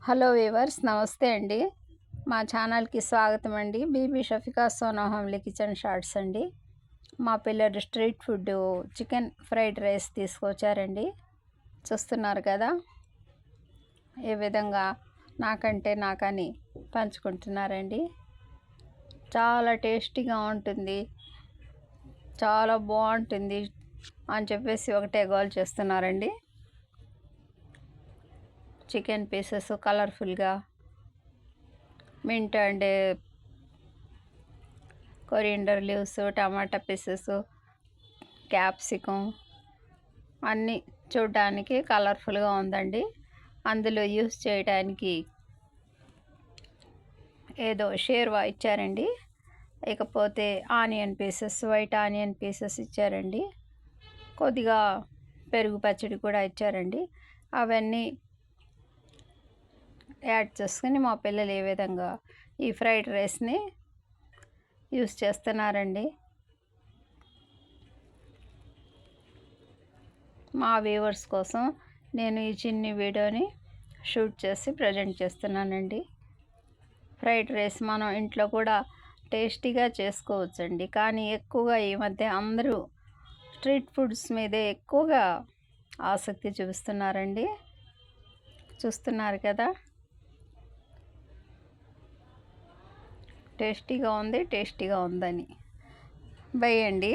Hello weavers, నమస్తే అండి. మా ఛానల్కి స్వాగతం అండి. Bibi Shafika Sona homely kitchen shorts అండి. మా పిల్లలు street food chicken fried rice తీసుకొచ్చారండి. చూస్తున్నారు కదా ఏ విధంగా నాకని పంచుకుంటున్నారండి. చాలా టేస్టీగా ఉంటుంది, చాలా బాగుంటుంది అని చెప్పేసి ఒకటే గోల్ చేస్తున్నారండి. చికెన్ పీసెస్ కలర్ఫుల్గా, mint and coriander leaves, tomato pieces, capsicum అన్నీ చూడడానికి కలర్ఫుల్గా ఉందండి. అందులో యూస్ చేయడానికి ఏదో షేర్వా ఇచ్చారండి. ఇకపోతే onion pieces, white onion pieces ఇచ్చారండి. కొద్దిగా పెరుగు పచ్చడి కూడా ఇచ్చారండి. అవన్నీ యాడ్ చేసుకుని మా పిల్లలు ఏ విధంగా ఈ ఫ్రైడ్ రైస్ని యూస్ చేస్తున్నారండి. మా వ్యూవర్స్ కోసం నేను ఈ చిన్ని వీడియోని షూట్ చేసి ప్రజెంట్ చేస్తున్నానండి. ఫ్రైడ్ రైస్ మనం ఇంట్లో కూడా టేస్టీగా చేసుకోవచ్చండి. కానీ ఎక్కువగా ఈ మధ్య అందరూ స్ట్రీట్ ఫుడ్స్ మీదే ఎక్కువగా ఆసక్తి చూపిస్తున్నారండి. చూస్తున్నారు కదా, టేస్టీగా ఉందని. బై అండి.